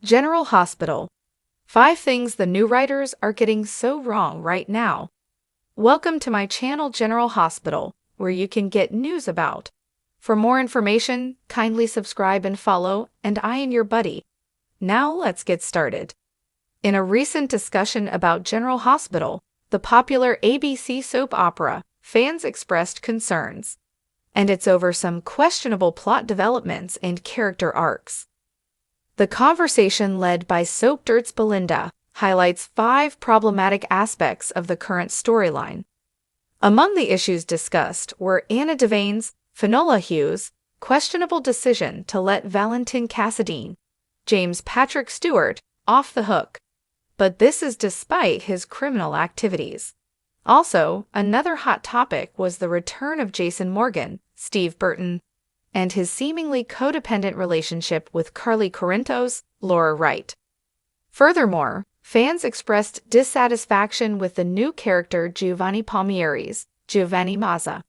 General Hospital. 5 things the new writers are getting so wrong right now. Welcome to my channel General Hospital, where you can get news about. For more information, kindly subscribe and follow, and I am your buddy. Now let's get started. In a recent discussion about General Hospital, the popular ABC soap opera, fans expressed concerns. And it's over some questionable plot developments and character arcs. The conversation led by Soap Dirt's Belinda highlights 5 problematic aspects of the current storyline. Among the issues discussed were Anna Devane's, Finola Hughes' questionable decision to let Valentin Cassadine, James Patrick Stewart, off the hook. But this is despite his criminal activities. Also, another hot topic was the return of Jason Morgan, Steve Burton, and his seemingly codependent relationship with Carly Corinthos, Laura Wright. Furthermore, fans expressed dissatisfaction with the new character Giovanni Palmieri's, Giovanni Mazza.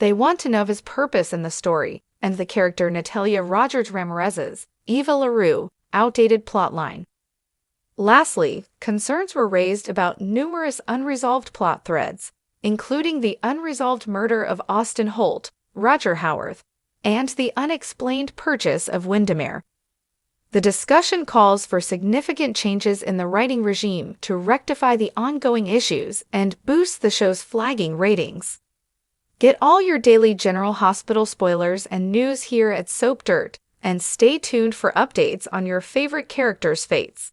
They want to know of his purpose in the story, and the character Natalia Rogers Ramirez's, Eva LaRue, outdated plotline. Lastly, concerns were raised about numerous unresolved plot threads, including the unresolved murder of Austin Holt, Roger Howarth, and the unexplained purchase of Windermere. The discussion calls for significant changes in the writing regime to rectify the ongoing issues and boost the show's flagging ratings. Get all your daily General Hospital spoilers and news here at Soap Dirt, and stay tuned for updates on your favorite characters' fates.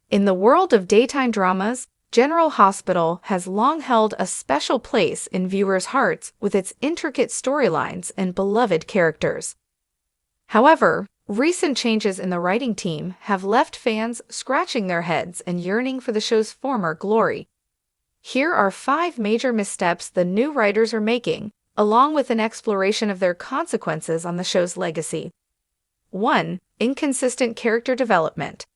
In the world of daytime dramas, General Hospital has long held a special place in viewers' hearts with its intricate storylines and beloved characters. However, recent changes in the writing team have left fans scratching their heads and yearning for the show's former glory. Here are 5 major missteps the new writers are making, along with an exploration of their consequences on the show's legacy. 1. Inconsistent character development.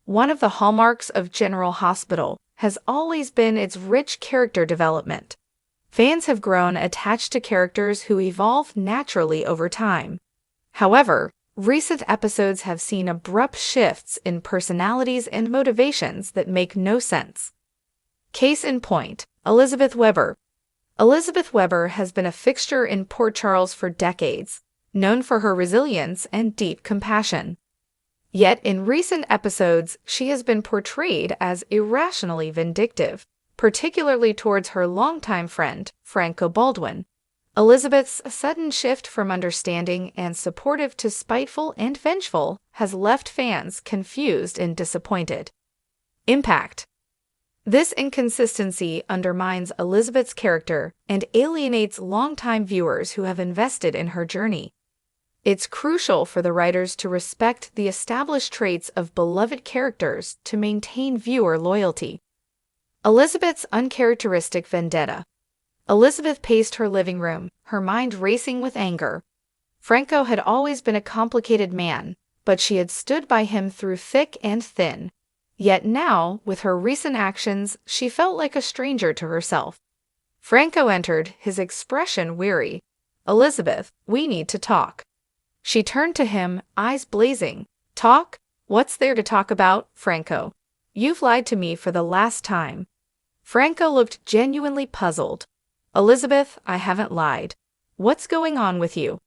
One of the hallmarks of General Hospital has always been its rich character development. Fans have grown attached to characters who evolve naturally over time. However, recent episodes have seen abrupt shifts in personalities and motivations that make no sense. Case in point, Elizabeth Weber. Elizabeth Weber has been a fixture in Port Charles for decades, known for her resilience and deep compassion. Yet in recent episodes, she has been portrayed as irrationally vindictive, particularly towards her longtime friend, Franco Baldwin. Elizabeth's sudden shift from understanding and supportive to spiteful and vengeful has left fans confused and disappointed. Impact. This inconsistency undermines Elizabeth's character and alienates longtime viewers who have invested in her journey. It's crucial for the writers to respect the established traits of beloved characters to maintain viewer loyalty. Elizabeth's uncharacteristic vendetta. Elizabeth paced her living room, her mind racing with anger. Franco had always been a complicated man, but she had stood by him through thick and thin. Yet now, with her recent actions, she felt like a stranger to herself. Franco entered, his expression weary. "Elizabeth, we need to talk." She turned to him, eyes blazing. "Talk? What's there to talk about, Franco? You've lied to me for the last time." Franco looked genuinely puzzled. "Elizabeth, I haven't lied. What's going on with you?"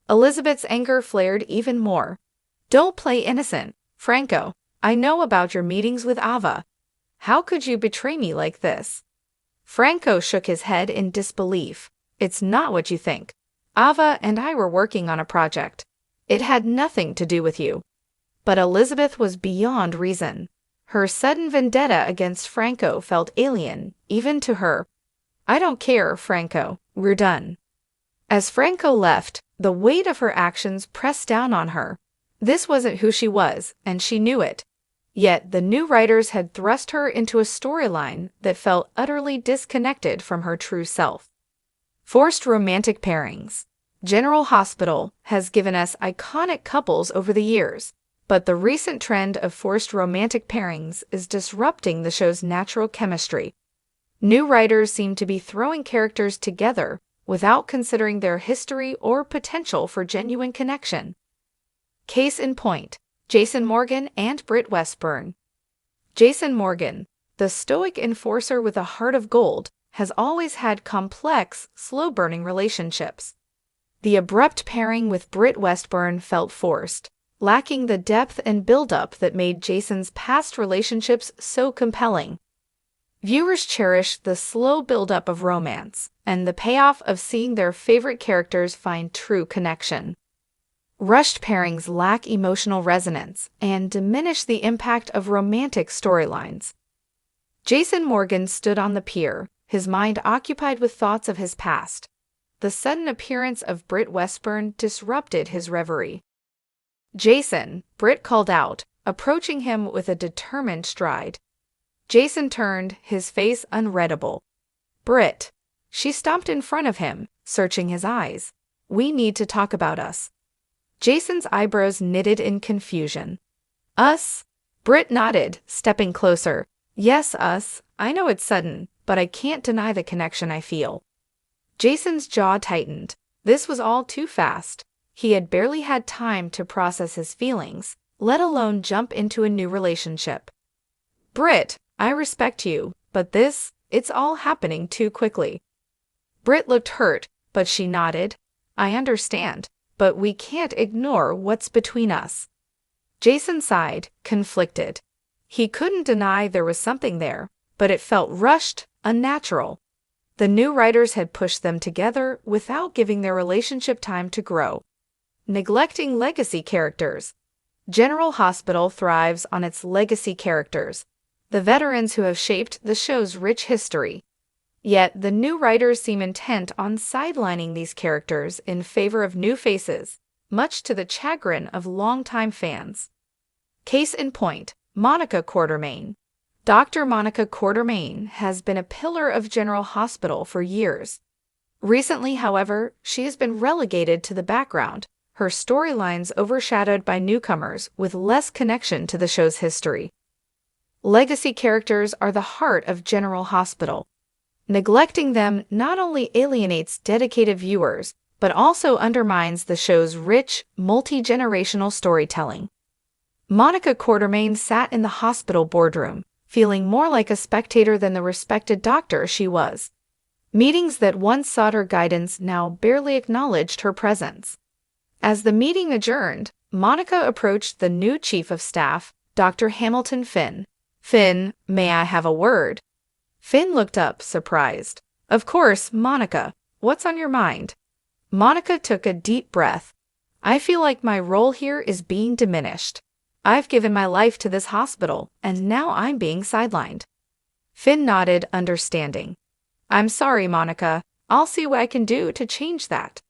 Elizabeth's anger flared even more. "Don't play innocent, Franco. I know about your meetings with Ava. How could you betray me like this?" Franco shook his head in disbelief. "It's not what you think. Ava and I were working on a project. It had nothing to do with you." But Elizabeth was beyond reason. Her sudden vendetta against Franco felt alien, even to her. "I don't care, Franco. We're done." As Franco left, the weight of her actions pressed down on her. This wasn't who she was, and she knew it. Yet the new writers had thrust her into a storyline that felt utterly disconnected from her true self. Forced romantic pairings. General Hospital has given us iconic couples over the years, but the recent trend of forced romantic pairings is disrupting the show's natural chemistry. New writers seem to be throwing characters together without considering their history or potential for genuine connection. Case in point, Jason Morgan and Britt Westburn. Jason Morgan, the stoic enforcer with a heart of gold, has always had complex, slow-burning relationships. The abrupt pairing with Britt Westburn felt forced, lacking the depth and build-up that made Jason's past relationships so compelling. Viewers cherish the slow build-up of romance and the payoff of seeing their favorite characters find true connection. Rushed pairings lack emotional resonance and diminish the impact of romantic storylines. Jason Morgan stood on the pier, his mind occupied with thoughts of his past. The sudden appearance of Britt Westburn disrupted his reverie. "Jason," Britt called out, approaching him with a determined stride. Jason turned, his face unreadable. "Britt." She stopped in front of him, searching his eyes. "We need to talk about us." Jason's eyebrows knitted in confusion. "Us?" Britt nodded, stepping closer. "Yes, us. I know it's sudden, but I can't deny the connection I feel." Jason's jaw tightened. This was all too fast. He had barely had time to process his feelings, let alone jump into a new relationship. "Britt, I respect you, but it's all happening too quickly." Britt looked hurt, but she nodded. "I understand, but we can't ignore what's between us." Jason sighed, conflicted. He couldn't deny there was something there, but it felt rushed, unnatural. The new writers had pushed them together without giving their relationship time to grow. Neglecting legacy characters. General Hospital thrives on its legacy characters, the veterans who have shaped the show's rich history. Yet the new writers seem intent on sidelining these characters in favor of new faces, much to the chagrin of longtime fans. Case in point, Monica Quartermaine. Dr. Monica Quartermaine has been a pillar of General Hospital for years. Recently, however, she has been relegated to the background, her storylines overshadowed by newcomers with less connection to the show's history. Legacy characters are the heart of General Hospital. Neglecting them not only alienates dedicated viewers, but also undermines the show's rich, multi-generational storytelling. Monica Quartermaine sat in the hospital boardroom, feeling more like a spectator than the respected doctor she was. Meetings that once sought her guidance now barely acknowledged her presence. As the meeting adjourned, Monica approached the new chief of staff, Dr. Hamilton Finn. "Finn, may I have a word?" Finn looked up, surprised. "Of course, Monica. What's on your mind?" Monica took a deep breath. "I feel like my role here is being diminished. I've given my life to this hospital, and now I'm being sidelined." Finn nodded, understanding. "I'm sorry, Monica. I'll see what I can do to change that."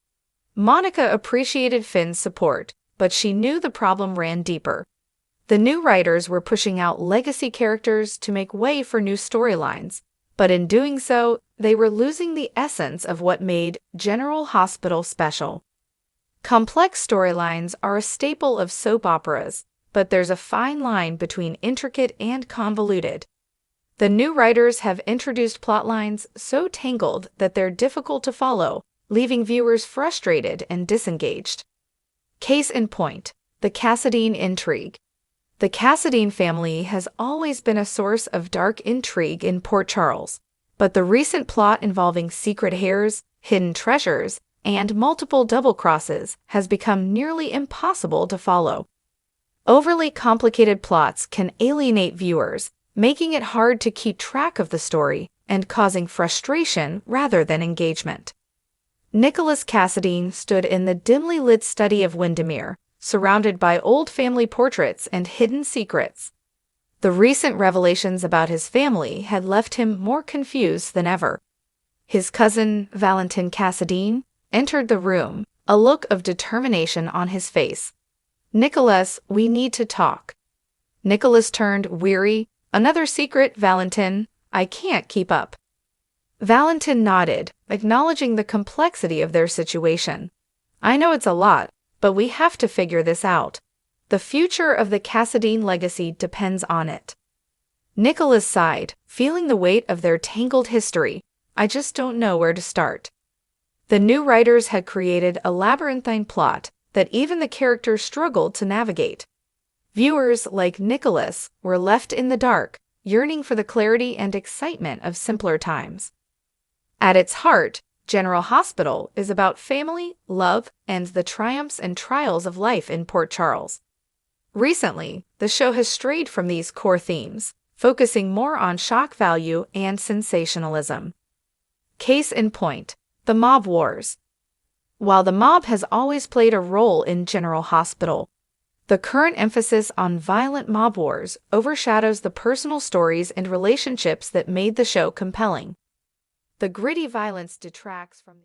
Monica appreciated Finn's support, but she knew the problem ran deeper. The new writers were pushing out legacy characters to make way for new storylines, but in doing so, they were losing the essence of what made General Hospital special. Complex storylines are a staple of soap operas, but there's a fine line between intricate and convoluted. The new writers have introduced plotlines so tangled that they're difficult to follow, leaving viewers frustrated and disengaged. Case in point, the Cassadine intrigue. The Cassadine family has always been a source of dark intrigue in Port Charles, but the recent plot involving secret heirs, hidden treasures, and multiple double-crosses has become nearly impossible to follow. Overly complicated plots can alienate viewers, making it hard to keep track of the story and causing frustration rather than engagement. Nicholas Cassadine stood in the dimly lit study of Windermere, surrounded by old family portraits and hidden secrets. The recent revelations about his family had left him more confused than ever. His cousin, Valentin Cassadine, entered the room, a look of determination on his face. "Nicholas, we need to talk." Nicholas turned, weary. "Another secret, Valentin? I can't keep up." Valentin nodded, acknowledging the complexity of their situation. "I know it's a lot, but we have to figure this out. The future of the Cassadine legacy depends on it." Nicholas sighed, feeling the weight of their tangled history. "I just don't know where to start." The new writers had created a labyrinthine plot that even the characters struggled to navigate. Viewers like Nicholas were left in the dark, yearning for the clarity and excitement of simpler times. At its heart, General Hospital is about family, love, and the triumphs and trials of life in Port Charles. Recently, the show has strayed from these core themes, focusing more on shock value and sensationalism. Case in point, the mob wars. While the mob has always played a role in General Hospital, the current emphasis on violent mob wars overshadows the personal stories and relationships that made the show compelling. The gritty violence detracts from